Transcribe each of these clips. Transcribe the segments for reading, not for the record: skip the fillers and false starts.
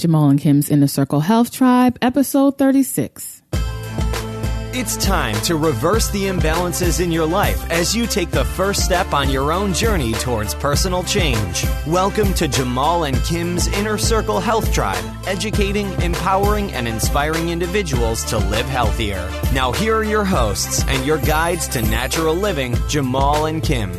Jamal and Kim's Inner Circle Health Tribe, episode 36. It's time to reverse the imbalances in your life as you take the first step on your own journey towards personal change. Welcome to Jamal and Kim's Inner Circle Health Tribe, educating, empowering, and inspiring individuals to live healthier. Now here are your hosts and your guides to natural living, Jamal and Kim.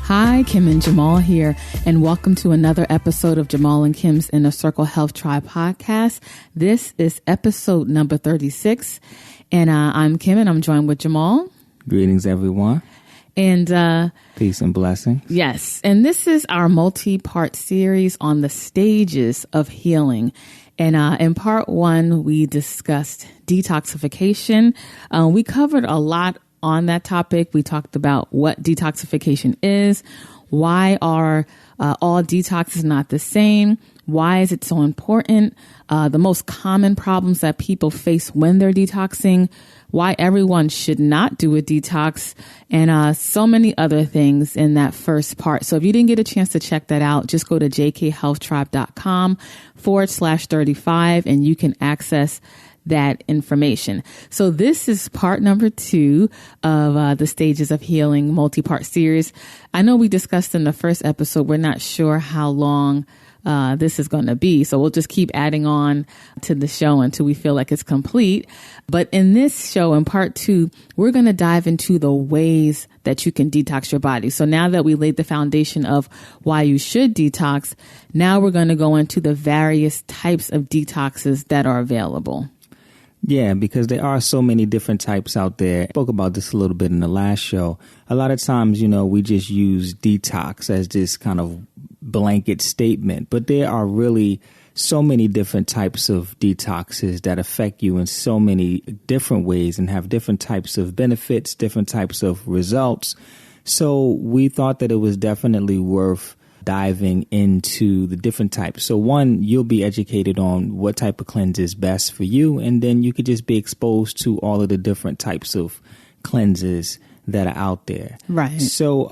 Hi, Kim and Jamal here, and welcome to another episode of Jamal and Kim's Inner Circle Health Tribe podcast. This is episode number 36, and I'm Kim, and I'm joined with Jamal. Greetings, everyone. And peace and blessings. Yes, and this is our multi-part series on the stages of healing. And in part one, we discussed detoxification. We covered a lot on that topic. We talked about what detoxification is, why are all detoxes not the same, why is it so important, the most common problems that people face when they're detoxing, why everyone should not do a detox, and so many other things in that first part. So if you didn't get a chance to check that out, just go to jkhealthtribe.com/35 and you can access that information. So this is part number 2 of the Stages of Healing multi-part series. I know we discussed in the first episode, we're not sure how long this is going to be. So we'll just keep adding on to the show until we feel like it's complete. But in this show, in part 2, we're going to dive into the ways that you can detox your body. So now that we laid the foundation of why you should detox, now we're going to go into the various types of detoxes that are available. Yeah, because there are so many different types out there. I spoke about this a little bit in the last show. A lot of times, we just use detox as this kind of blanket statement, but there are really so many different types of detoxes that affect you in so many different ways and have different types of benefits, different types of results. So we thought that it was definitely worth diving into the different types. So one, you'll be educated on what type of cleanse is best for you. And then you could just be exposed to all of the different types of cleanses that are out there. Right. So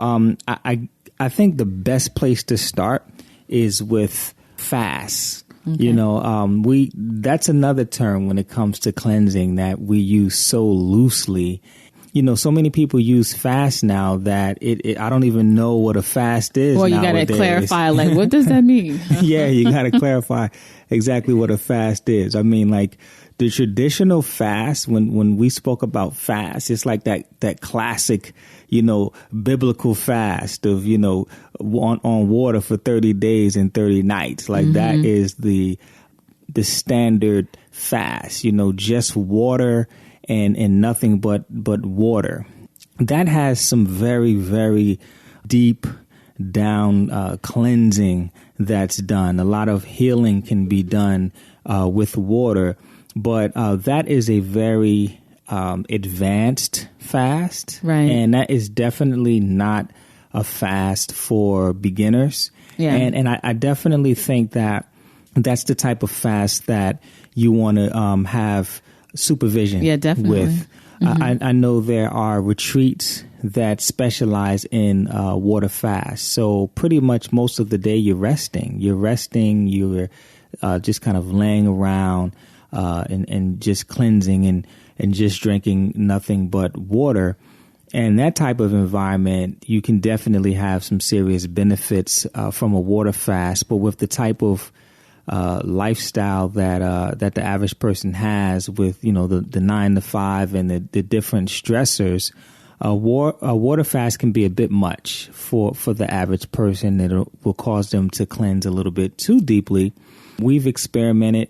I think the best place to start is with fast. Okay. That's another term when it comes to cleansing that we use so loosely. So many people use fast now that I don't even know what a fast is. Well, you got to clarify, what does that mean? Yeah, you got to clarify exactly what a fast is. I mean, like the traditional fast, when we spoke about fast, it's like that classic, biblical fast of, on water for 30 days and 30 nights. Like that is the standard fast, just water and nothing but water. That has some very, very deep down cleansing that's done. A lot of healing can be done with water, but that is a very advanced fast. Right. And that is definitely not a fast for beginners. Yeah. And I definitely think that that's the type of fast that you want to have supervision with. I know there are retreats that specialize in water fast. So pretty much most of the day you're resting, you're just kind of laying around and just cleansing and just drinking nothing but water. And that type of environment, you can definitely have some serious benefits from a water fast. But with the type of lifestyle that the average person has with, the 9 to 5 and the different stressors, a water fast can be a bit much for the average person. It will cause them to cleanse a little bit too deeply. We've experimented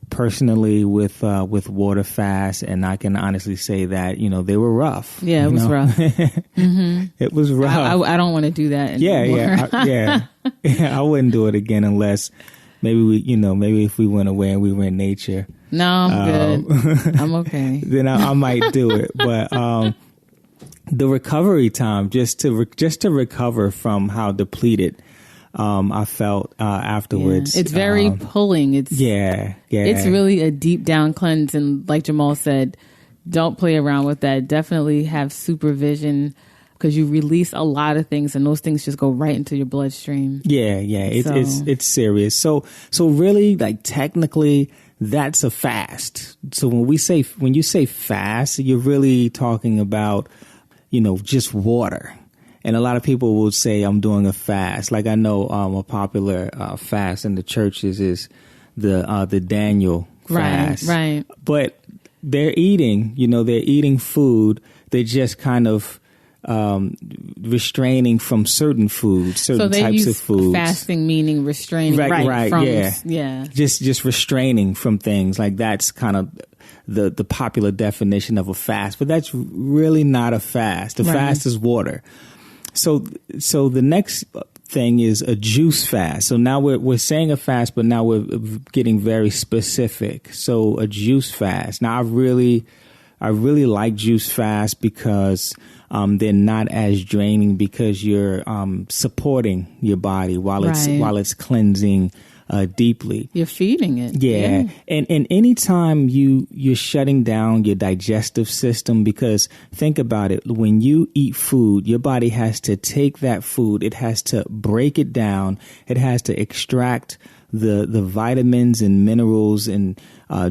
personally with water fast, and I can honestly say that, they were rough. Yeah, it was rough. It was rough. I don't want to do that anymore. Yeah. I wouldn't do it again unless maybe if we went away and we were in nature. No, I'm good. I'm okay. Then I might do it. But the recovery time, just to recover from how depleted I felt afterwards. Yeah. It's very pulling. It's really a deep down cleanse. And like Jamal said, don't play around with that. Definitely have supervision because you release a lot of things and those things just go right into your bloodstream. Yeah. It's serious. So really, like, technically, that's a fast. So when you say fast, you're really talking about, just water. And a lot of people will say, I'm doing a fast. Like, I know a popular fast in the churches is the Daniel fast. Right. But they're eating food. They're just kind of restraining from certain foods, certain types of foods. Fasting meaning restraining, right? Yeah. Just restraining from things. Like, that's kind of the popular definition of a fast, but that's really not a fast. A fast is water. So the next thing is a juice fast. So now we're saying a fast, but now we're getting very specific. So a juice fast. Now I really like juice fast because they're not as draining, because you're supporting your body while it's cleansing deeply. You're feeding it. Yeah. And anytime you're shutting down your digestive system, because think about it, when you eat food, your body has to take that food, it has to break it down, it has to extract the vitamins and minerals and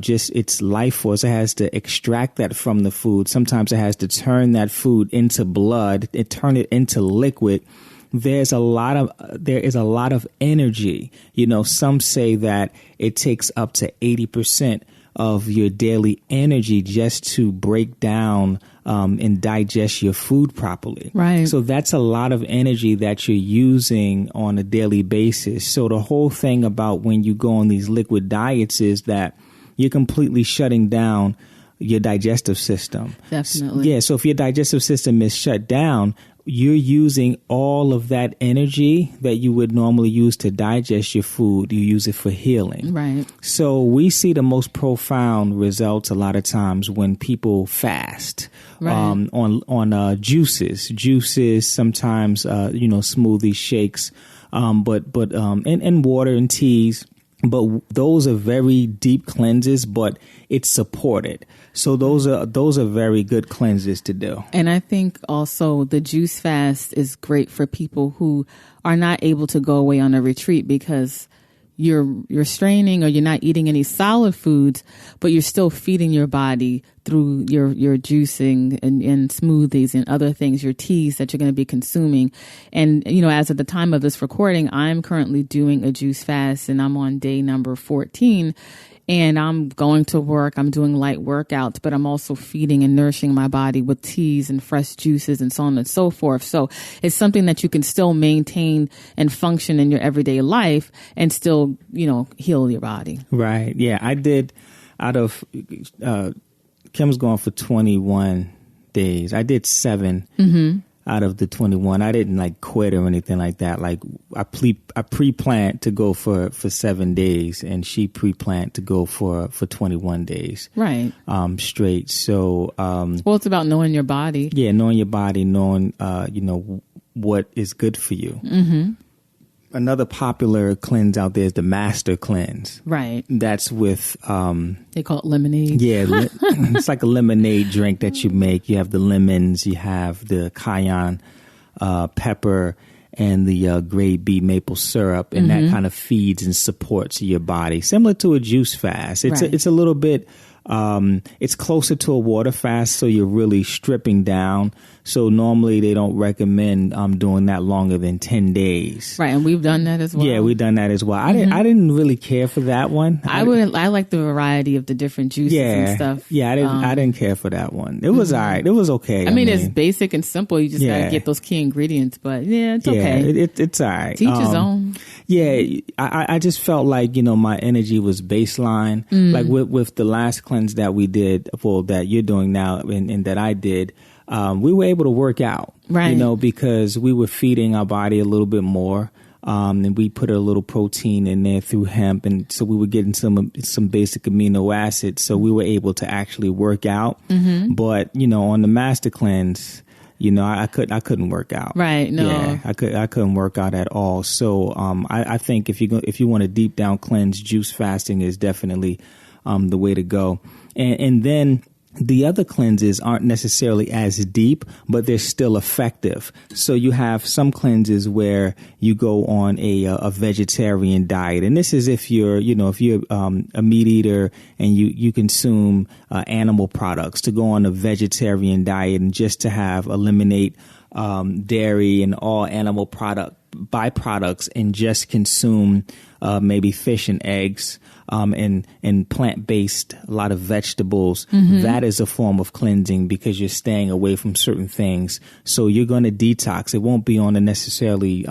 just its life force. It has to extract that from the food. Sometimes it has to turn that food into blood, turn it into liquid. There is a lot of energy. Some say that it takes up to 80% of your daily energy just to break down and digest your food properly. Right. So that's a lot of energy that you're using on a daily basis. So the whole thing about when you go on these liquid diets is that you're completely shutting down your digestive system. Definitely. Yeah. So if your digestive system is shut down, you're using all of that energy that you would normally use to digest your food. You use it for healing. Right. So we see the most profound results a lot of times when people fast. Right. On juices, sometimes smoothie shakes, but and water and teas. But those are very deep cleanses, but it's supported. So those are very good cleanses to do. And I think also the juice fast is great for people who are not able to go away on a retreat because you're straining or you're not eating any solid foods, but you're still feeding your body through your juicing and smoothies and other things, your teas that you're going to be consuming. And, as of the time of this recording, I'm currently doing a juice fast and I'm on day number 14. And I'm going to work, I'm doing light workouts, but I'm also feeding and nourishing my body with teas and fresh juices and so on and so forth. So it's something that you can still maintain and function in your everyday life and still, heal your body. Right. Yeah, I did Kim's going for 21 days. I did 7 out of the 21. I didn't quit or anything like that. I pre-planned to go for 7 days, and she pre-planned to go for 21 days. Right. Straight. So, well, it's about knowing your body. Yeah. Knowing your body, knowing, what is good for you. Mm-hmm. Another popular cleanse out there is the Master Cleanse. Right. That's with... they call it lemonade. Yeah. It's like a lemonade drink that you make. You have the lemons, you have the cayenne pepper, and the grade B maple syrup, and that kind of feeds and supports your body. Similar to a juice fast. It's a little bit... it's closer to a water fast, so you're really stripping down. So normally they don't recommend doing that longer than 10 days. Right, and we've done that as well. Yeah, we've done that as well. I didn't really care for that one. I like the variety of the different juices and stuff. Yeah, I didn't care for that one. It was all right. It was okay. I mean, it's basic and simple. You just gotta get those key ingredients. But it's okay. It's all right. To each his own. Yeah, I just felt like my energy was baseline. Like with the last cleanse that we did, that you're doing now, and that I did. We were able to work out, right? Because we were feeding our body a little bit more, and we put a little protein in there through hemp, and so we were getting some basic amino acids. So we were able to actually work out. Mm-hmm. But on the Master Cleanse, I couldn't work out. Right? No, yeah, I couldn't work out at all. So I think if you want to deep down cleanse, juice fasting is definitely the way to go. And then the other cleanses aren't necessarily as deep, but they're still effective. So you have some cleanses where you go on a vegetarian diet. And this is if you're a meat eater and you consume animal products, to go on a vegetarian diet and just to eliminate dairy and all animal byproducts and just consume maybe fish and eggs and plant-based, a lot of vegetables. That is a form of cleansing because you're staying away from certain things. So you're going to detox. It won't be on a necessarily,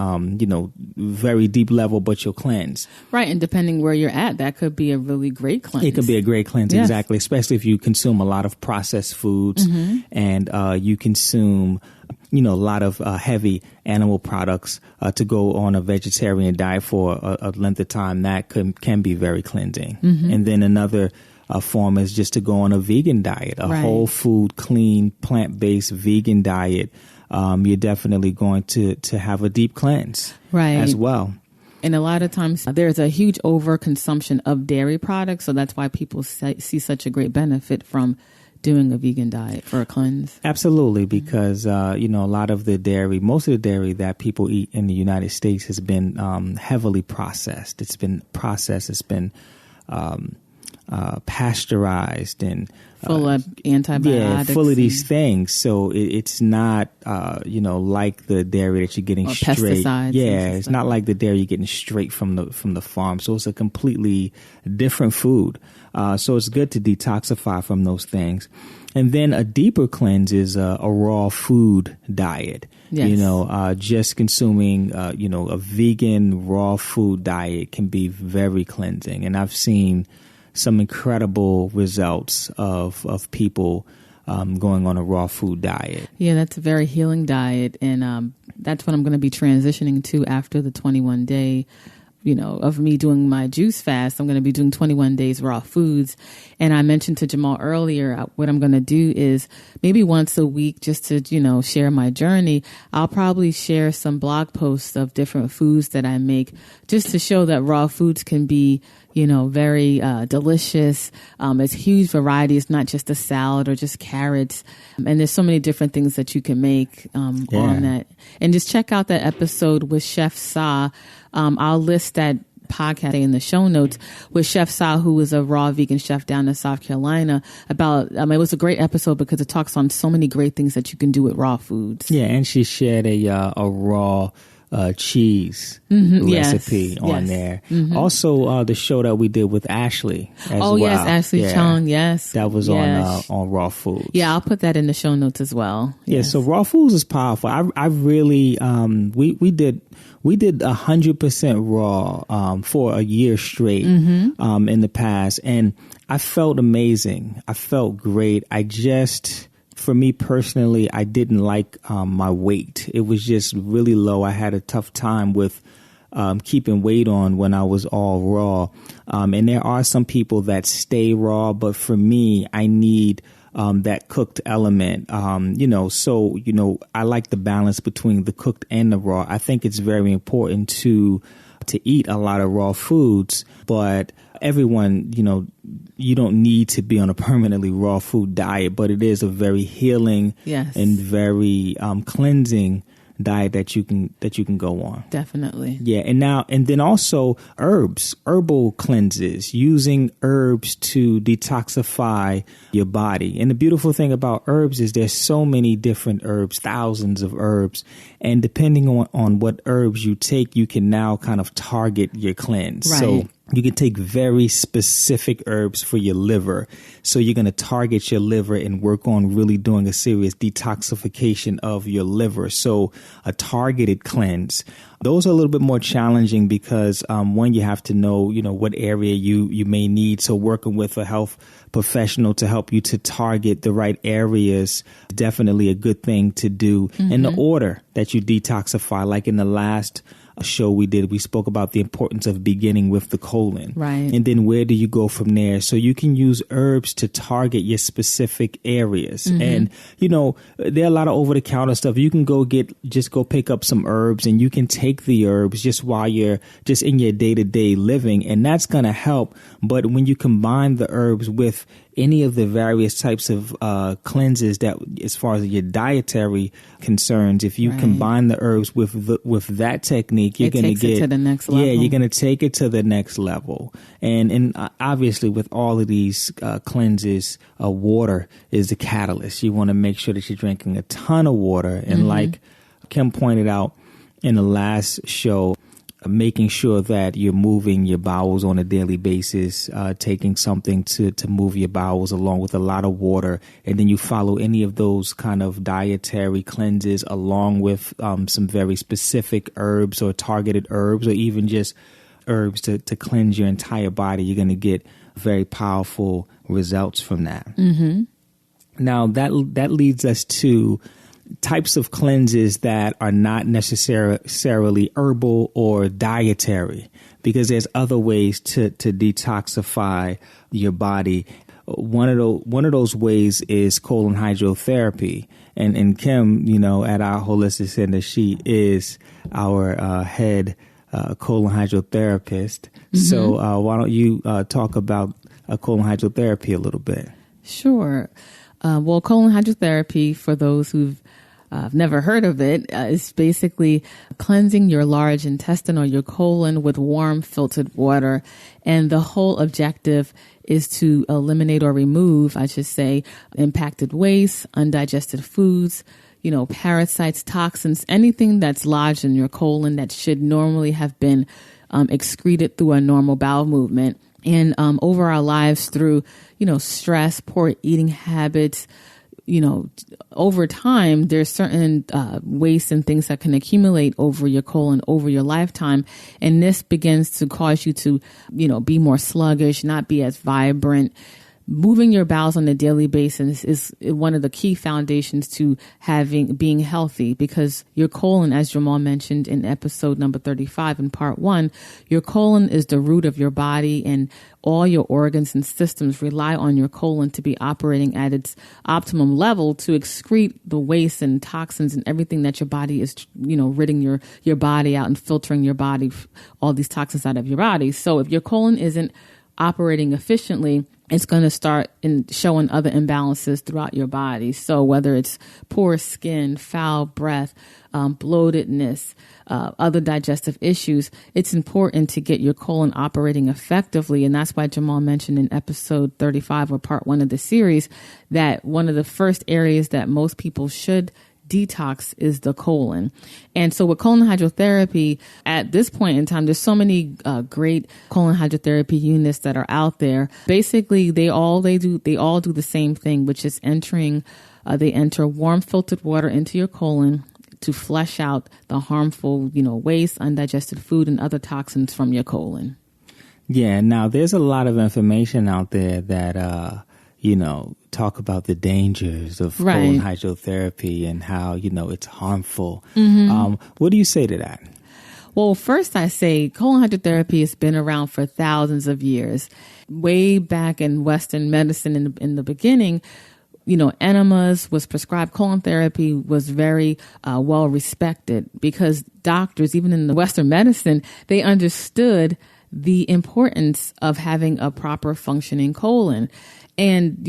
very deep level, but you'll cleanse. Right. And depending where you're at, that could be a really great cleanse. It could be a great cleanse, yes. Exactly, especially if you consume a lot of processed foods and you consume a lot of heavy animal products to go on a vegetarian diet for a length of time. That can be very cleansing. And then another form is just to go on a vegan diet, a whole food, clean, plant-based vegan diet. You're definitely going to have a deep cleanse as well. And a lot of times there's a huge overconsumption of dairy products. So that's why people see such a great benefit from doing a vegan diet for a cleanse. Absolutely, because, a lot of most of the dairy that people eat in the United States has been heavily processed. It's been processed. It's been pasteurized and full of antibiotics. Yeah, full of these things. So it's not, like the dairy that you're getting straight. Pesticides. Yeah, it's not like the dairy you're getting straight from the farm. So it's a completely different food. So it's good to detoxify from those things. And then a deeper cleanse is a raw food diet. Yes. Just consuming, a vegan raw food diet can be very cleansing. And I've seen some incredible results of people going on a raw food diet. Yeah, that's a very healing diet. And that's what I'm going to be transitioning to after the 21-day of me doing my juice fast. I'm going to be doing 21 days raw foods. And I mentioned to Jamal earlier, what I'm going to do is maybe once a week, just to, share my journey. I'll probably share some blog posts of different foods that I make just to show that raw foods can be, very delicious. It's huge variety. It's not just a salad or just carrots. And there's so many different things that you can make on that. And just check out that episode with Chef Sa. I'll list that podcast in the show notes with Chef Sa, who is a raw vegan chef down in South Carolina. About it was a great episode because it talks on so many great things that you can do with raw foods. Yeah, and she shared a raw cheese recipe on there. Also, the show that we did with Ashley as well. Yes, Ashley Chung. Yes, that was on raw foods. Yeah, I'll put that in the show notes as well. Yeah, so raw foods is powerful. I really we did 100% raw for a year straight in the past, and I felt amazing. I felt great. For me personally, I didn't like my weight. It was just really low. I had a tough time with keeping weight on when I was all raw. And there are some people that stay raw, but for me, I need that cooked element. So I like the balance between the cooked and the raw. I think it's very important to eat a lot of raw foods, but everyone, you don't need to be on a permanently raw food diet, but it is a very healing and very cleansing diet that you can go on. Definitely. Yeah. And then also herbal cleanses, using herbs to detoxify your body. And the beautiful thing about herbs is there's so many different herbs, thousands of herbs. And depending on what herbs you take, you can now kind of target your cleanse. Right. So you can take very specific herbs for your liver. So you're going to target your liver and work on really doing a serious detoxification of your liver. So a targeted cleanse. Those are a little bit more challenging because, one, you have to know, what area you may need. So working with a health professional to help you to target the right areas, definitely a good thing to do. And the order that you detoxify, like in the last show we spoke about the importance of beginning with the colon. Right. And then where do you go from there? So you can use herbs to target your specific areas. And, there are a lot of over-the-counter stuff. You can go pick up some herbs and you can take the herbs just while you're just in your day-to-day living. And that's going to help. But when you combine the herbs with any of the various types of cleanses that, as far as your dietary concerns, if you combine the herbs with that technique, you're going to get it to the next level. Yeah, you're going to take it to the next level. And obviously, with all of these cleanses, water is the catalyst. You want to make sure that you're drinking a ton of water, and like Kim pointed out in the last show, making sure that you're moving your bowels on a daily basis, taking something to move your bowels along with a lot of water. And then you follow any of those kind of dietary cleanses along with some very specific herbs or targeted herbs, or even just herbs to cleanse your entire body. You're going to get very powerful results from that. Mm-hmm. Now, that leads us to types of cleanses that are not necessarily herbal or dietary, because there's other ways to detoxify your body. One of those ways is colon hydrotherapy, and Kim, at our Holistic Center, she is our head colon hydrotherapist. Mm-hmm. So why don't you talk about colon hydrotherapy a little bit? Sure. Well, colon hydrotherapy, for those who've never heard of it, is basically cleansing your large intestine or your colon with warm filtered water. And the whole objective is to eliminate or remove, I should say, impacted waste, undigested foods, parasites, toxins, anything that's lodged in your colon that should normally have been excreted through a normal bowel movement. And over our lives, through, stress, poor eating habits, over time, there's certain waste and things that can accumulate over your colon over your lifetime. And this begins to cause you to, be more sluggish, not be as vibrant. Moving your bowels on a daily basis is one of the key foundations to being healthy, because your colon, as Jamal mentioned in episode number 35 in part 1, your colon is the root of your body, and all your organs and systems rely on your colon to be operating at its optimum level to excrete the waste and toxins and everything that your body is, ridding your body out and filtering your body, all these toxins out of your body. So if your colon isn't operating efficiently, it's going to start showing other imbalances throughout your body. So whether it's poor skin, foul breath, bloatedness, other digestive issues, it's important to get your colon operating effectively. And that's why Jamal mentioned in episode 35, or part 1 of the series, that one of the first areas that most people should detox is the colon. And so with colon hydrotherapy, at this point in time, there's so many great colon hydrotherapy units that are out there. Basically, they all do the same thing, which is they enter warm filtered water into your colon to flush out the harmful, waste, undigested food, and other toxins from your colon. Yeah. Now, there's a lot of information out there that, talk about the dangers of colon hydrotherapy and how, it's harmful. Mm-hmm. What do you say to that? Well, first I say colon hydrotherapy has been around for thousands of years. Way back in Western medicine in the beginning, enemas was prescribed. Colon therapy was very well respected, because doctors, even in the Western medicine, they understood the importance of having a proper functioning colon. And,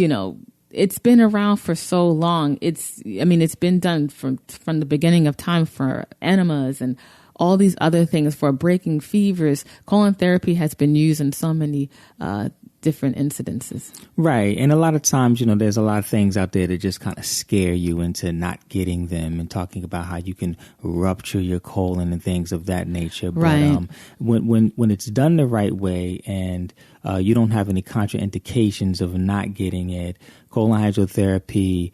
it's been around for so long. It's been done from the beginning of time for enemas and all these other things, for breaking fevers. Colon therapy has been used in so many different incidences. Right. And a lot of times, there's a lot of things out there that just kind of scare you into not getting them, and talking about how you can rupture your colon and things of that nature. But when it's done the right way, and you don't have any contraindications of not getting it, colon hydrotherapy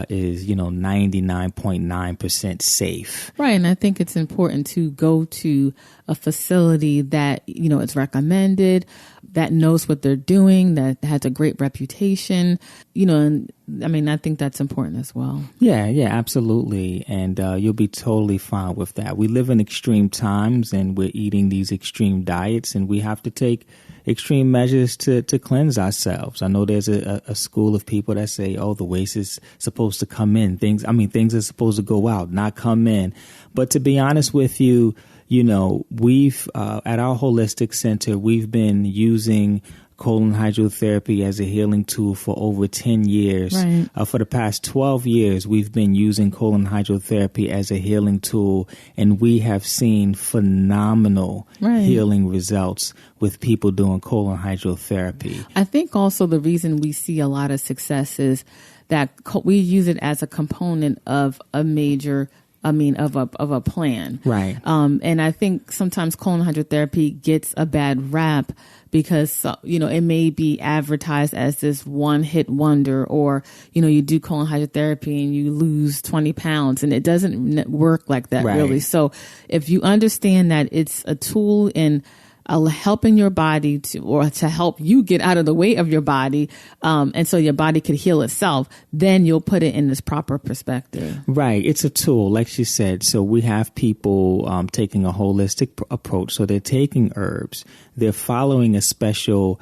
is, 99.9% safe. Right. And I think it's important to go to a facility that, it's recommended, that knows what they're doing, that has a great reputation, and I think that's important as well. Yeah, absolutely. And you'll be totally fine with that. We live in extreme times, and we're eating these extreme diets, and we have to take extreme measures to cleanse ourselves. I know there's a school of people that say, the waste is supposed to come in. Things are supposed to go out, not come in. But to be honest with you, we've at our Holistic Center, we've been using colon hydrotherapy as a healing tool for over 10 years. Right. For the past 12 years, we've been using colon hydrotherapy as a healing tool, and we have seen phenomenal healing results with people doing colon hydrotherapy. I think also the reason we see a lot of success is that we use it as a component of a major of a plan. Right. And I think sometimes colon hydrotherapy gets a bad rap because, it may be advertised as this one hit wonder, or, you do colon hydrotherapy and you lose 20 pounds, and it doesn't work like that really. So if you understand that it's a tool in helping your body to help you get out of the way of your body, and so your body could heal itself, then you'll put it in this proper perspective. Right. It's a tool, like she said. So we have people taking a holistic approach. So they're taking herbs, they're following a special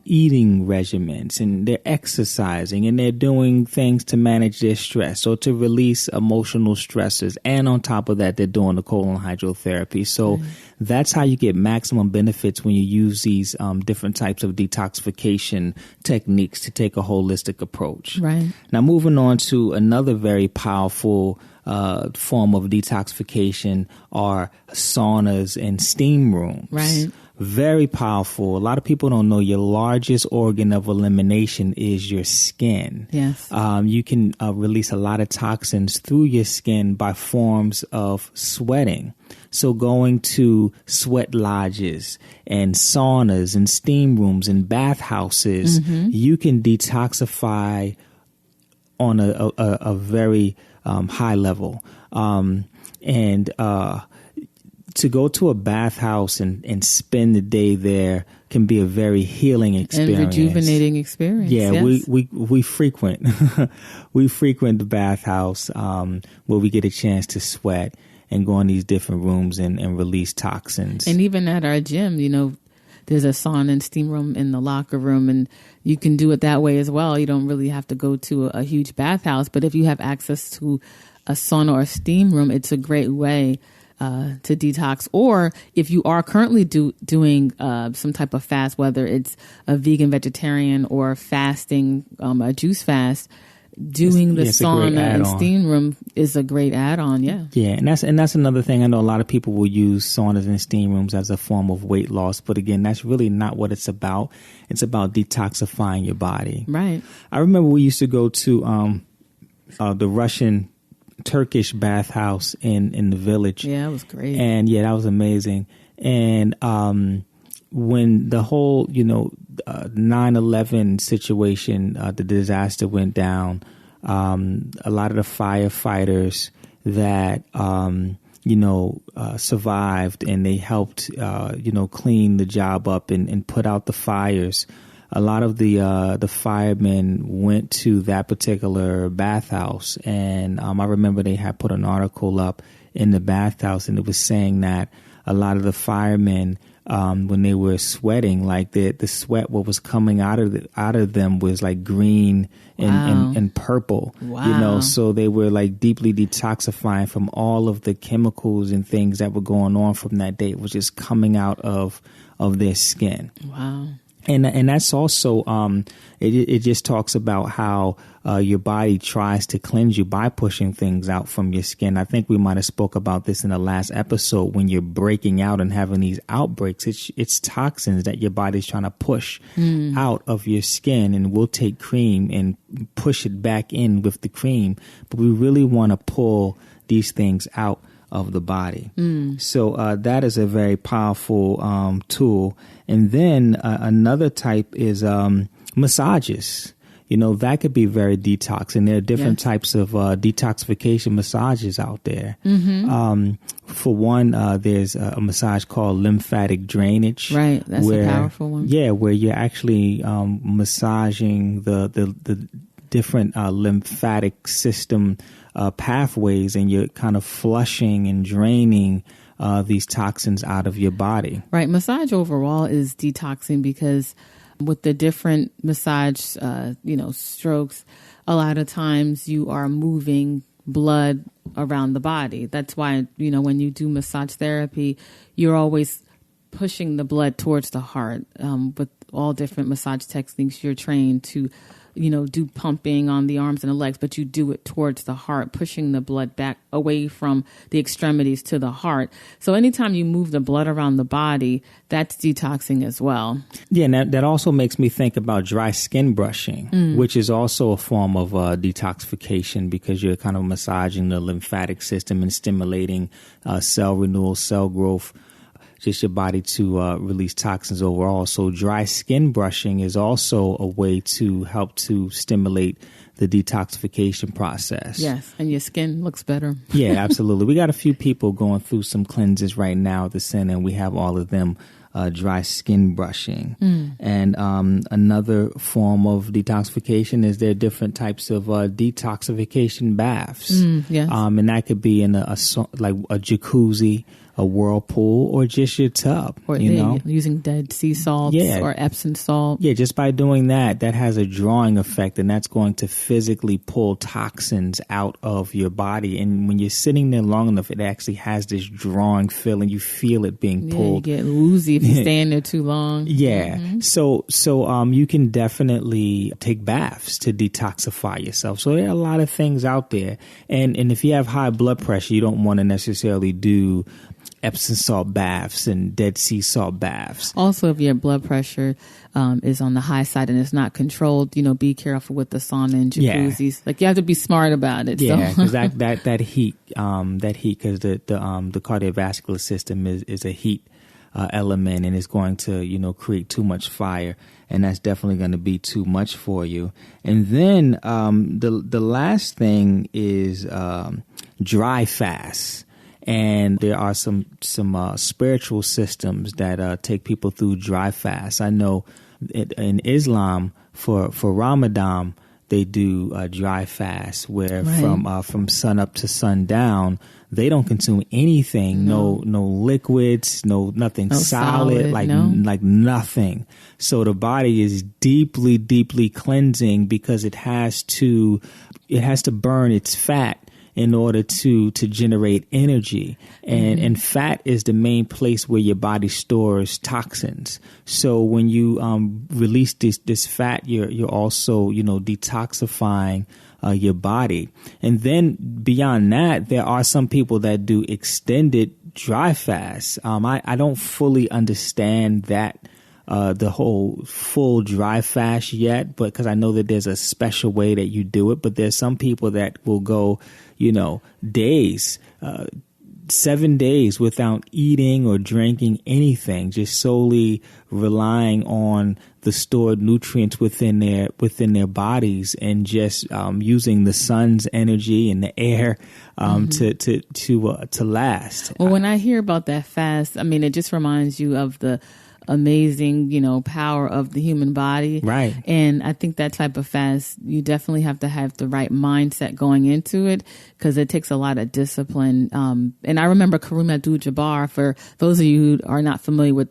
eating regimens, and they're exercising, and they're doing things to manage their stress or to release emotional stresses. And on top of that, they're doing the colon hydrotherapy. So that's how you get maximum benefits when you use these different types of detoxification techniques to take a holistic approach. Right. Now, moving on to another very powerful form of detoxification are saunas and steam rooms. Right. Very powerful. A lot of people don't know your largest organ of elimination is your skin. Yes. You can release a lot of toxins through your skin by forms of sweating. So going to sweat lodges and saunas and steam rooms and bathhouses, you can detoxify on a very high level. To go to a bathhouse and spend the day there can be a very healing experience. And rejuvenating experience. Yeah, yes. we frequent we frequent the bathhouse where we get a chance to sweat and go in these different rooms and release toxins. And even at our gym, there's a sauna and steam room in the locker room, and you can do it that way as well. You don't really have to go to a huge bathhouse, but if you have access to a sauna or steam room, it's a great way to detox. Or if you are currently doing some type of fast, whether it's a vegan, vegetarian, or fasting, a juice fast, doing the sauna and steam room is a great add-on. Yeah. Yeah. And that's another thing. I know a lot of people will use saunas and steam rooms as a form of weight loss. But again, that's really not what it's about. It's about detoxifying your body. Right. I remember we used to go to the Turkish bathhouse in the village. Yeah, it was great. And yeah, that was amazing. And when the whole 9/11 situation, the disaster went down, a lot of the firefighters that survived, and they helped clean the job up and put out the fires. A lot of the firemen went to that particular bathhouse, and I remember they had put an article up in the bathhouse, and it was saying that a lot of the firemen, when they were sweating, like the sweat, what was coming out of them was like green and purple. Wow. So they were like deeply detoxifying from all of the chemicals and things that were going on from that day. It was just coming out of their skin. Wow. And that's also, it just talks about how your body tries to cleanse you by pushing things out from your skin. I think we might have spoke about this in the last episode. When you're breaking out and having these outbreaks, it's toxins that your body's trying to push out of your skin, and we'll take cream and push it back in with the cream. But we really want to pull these things out of the body. So that is a very powerful tool. And then another type is massages. That could be very detox. And there are different types of detoxification massages out there. For one, there's a massage called lymphatic drainage. Right. That's a powerful one. Yeah, where you're actually massaging the different lymphatic system pathways, and you're kind of flushing and draining these toxins out of your body. Right. Massage overall is detoxing because with the different massage, strokes, a lot of times you are moving blood around the body. That's why, when you do massage therapy, you're always pushing the blood towards the heart. all different massage techniques. You're trained to, do pumping on the arms and the legs, but you do it towards the heart, pushing the blood back away from the extremities to the heart. So anytime you move the blood around the body, that's detoxing as well. Yeah, and that also makes me think about dry skin brushing, which is also a form of detoxification, because you're kind of massaging the lymphatic system and stimulating cell renewal, cell growth, just your body to release toxins overall. So dry skin brushing is also a way to help to stimulate the detoxification process. Yes, and your skin looks better. Yeah, absolutely. We got a few people going through some cleanses right now at the center, and we have all of them dry skin brushing. And another form of detoxification is there are different types of detoxification baths. Yes. And that could be in a jacuzzi, a whirlpool, or just your tub. Or using Dead Sea salts or Epsom salt. Yeah, just by doing that has a drawing effect, and that's going to physically pull toxins out of your body. And when you're sitting there long enough, it actually has this drawing feeling. You feel it being pulled. You get woozy if you stay in there too long. Yeah. So you can definitely take baths to detoxify yourself. So there are a lot of things out there. And if you have high blood pressure, you don't want to necessarily do Epsom salt baths and Dead Sea salt baths. Also, if your blood pressure is on the high side and it's not controlled, be careful with the sauna and jacuzzis. Yeah. Like, you have to be smart about it. Yeah, because that heat, because the cardiovascular system is a heat element, and it's going to create too much fire, and that's definitely going to be too much for you. And then the last thing is dry fast. And there are some spiritual systems that take people through dry fast. I know in Islam for Ramadan they do a dry fast where from sun up to sundown they don't consume anything, no liquids, nothing solid, like nothing. So the body is deeply, deeply cleansing because it has to burn its fat in order to generate energy. And fat is the main place where your body stores toxins. So when you release this fat, you're also, detoxifying your body. And then beyond that, there are some people that do extended dry fasts. I don't fully understand that the whole full dry fast yet, but because I know that there's a special way that you do it. But there's some people that will go, days, 7 days without eating or drinking anything, just solely relying on the stored nutrients within their bodies, and just using the sun's energy and the air to last. Well, when I hear about that fast, I mean, it just reminds you of the amazing, power of the human body. Right. And I think that type of fast, you definitely have to have the right mindset going into it, because it takes a lot of discipline. And I remember Kareem Abdul-Jabbar, for those of you who are not familiar with,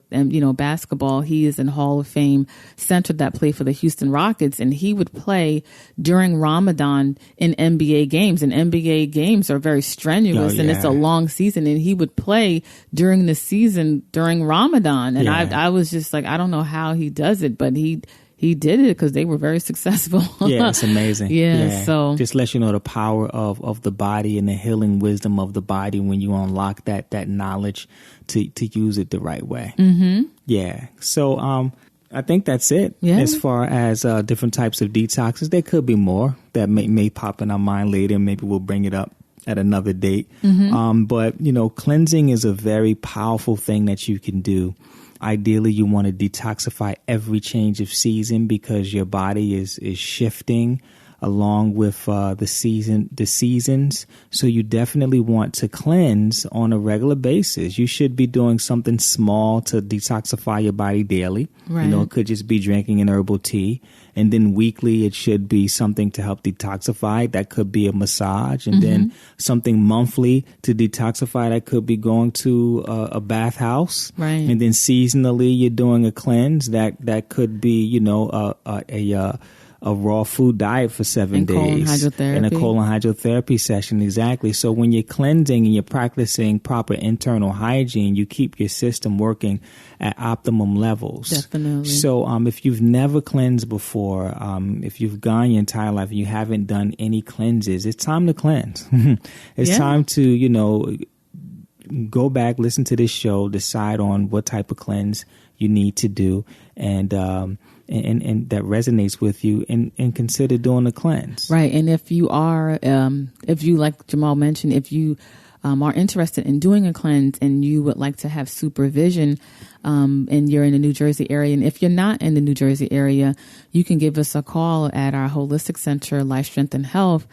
basketball, he is in Hall of Fame center that played for the Houston Rockets, and he would play during Ramadan in NBA games. And NBA games are very strenuous, and it's a long season, and he would play during the season during Ramadan. And I was just like, I don't know how he does it, but he did it because they were very successful. Yeah, it's amazing. Yeah, so just lets you know the power of the body and the healing wisdom of the body when you unlock that knowledge to use it the right way. Mm-hmm. Yeah. So I think that's it as far as different types of detoxes. There could be more that may pop in our mind later, and maybe we'll bring it up at another date. Mm-hmm. But cleansing is a very powerful thing that you can do. Ideally, you want to detoxify every change of season, because your body is shifting along with the seasons. So you definitely want to cleanse on a regular basis. You should be doing something small to detoxify your body daily. Right. It could just be drinking an herbal tea. And then weekly, it should be something to help detoxify. That could be a massage. And then something monthly to detoxify. That could be going to a bathhouse. Right. And then seasonally, you're doing a cleanse. That could be, a raw food diet for 7 days. And a colon hydrotherapy session. Exactly. So when you're cleansing and you're practicing proper internal hygiene, you keep your system working at optimum levels. Definitely. So if you've never cleansed before, if you've gone your entire life and you haven't done any cleanses, it's time to cleanse. It's time to, go back, listen to this show, decide on what type of cleanse you need to do, and that resonates with you, and consider doing a cleanse. Right. And if you are, if you, like Jamal mentioned, if you are interested in doing a cleanse and you would like to have supervision, and you're in the New Jersey area, and if you're not in the New Jersey area, you can give us a call at our Holistic Center, Life, Strength, and Health.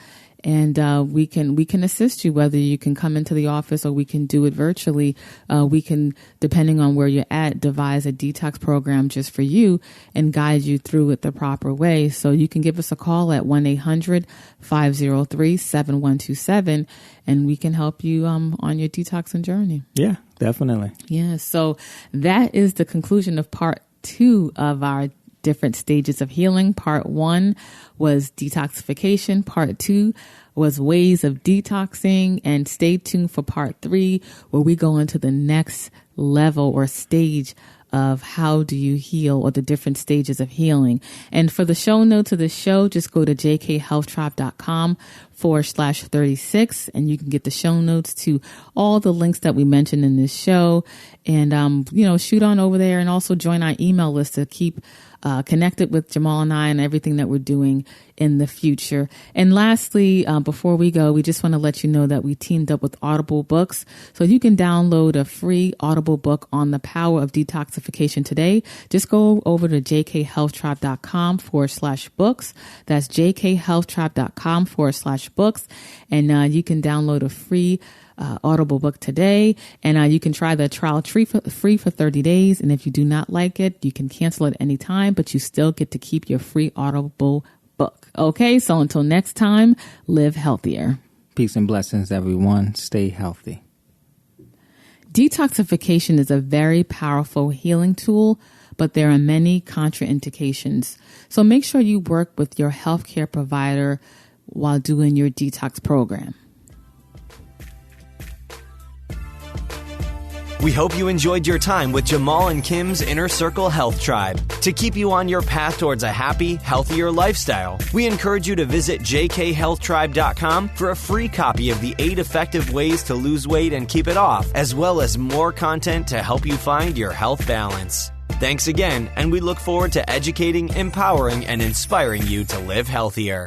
And we can assist you, whether you can come into the office or we can do it virtually. We can, depending on where you're at, devise a detox program just for you and guide you through it the proper way. So you can give us a call at 1-800-503-7127, and we can help you on your detoxing journey. Yeah, definitely. Yeah. So that is the conclusion of part 2 of our different stages of healing. Part 1 was detoxification. Part 2 was ways of detoxing. And stay tuned for part 3, where we go into the next level or stage of how do you heal, or the different stages of healing. And for the show notes of the show, just go to jkhealthtribe.com/36, and you can get the show notes to all the links that we mentioned in this show. And, shoot on over there, and also join our email list to keep connected with Jamal and I and everything that we're doing in the future. And lastly, before we go, we just want to let you know that we teamed up with Audible Books. So you can download a free Audible book on the power of detoxification today. Just go over to jkhealthtribe.com/books. That's jkhealthtribe.com/books. And you can download a free Audible book today, and you can try the trial free for 30 days. And if you do not like it, you can cancel at any time, but you still get to keep your free Audible book. Okay, so until next time, live healthier. Peace and blessings, everyone. Stay healthy. Detoxification is a very powerful healing tool, but there are many contraindications. So make sure you work with your healthcare provider while doing your detox program. We hope you enjoyed your time with Jamal and Kim's Inner Circle Health Tribe. To keep you on your path towards a happy, healthier lifestyle, we encourage you to visit jkhealthtribe.com for a free copy of the 8 effective ways to lose weight and keep it off, as well as more content to help you find your health balance. Thanks again, and we look forward to educating, empowering, and inspiring you to live healthier.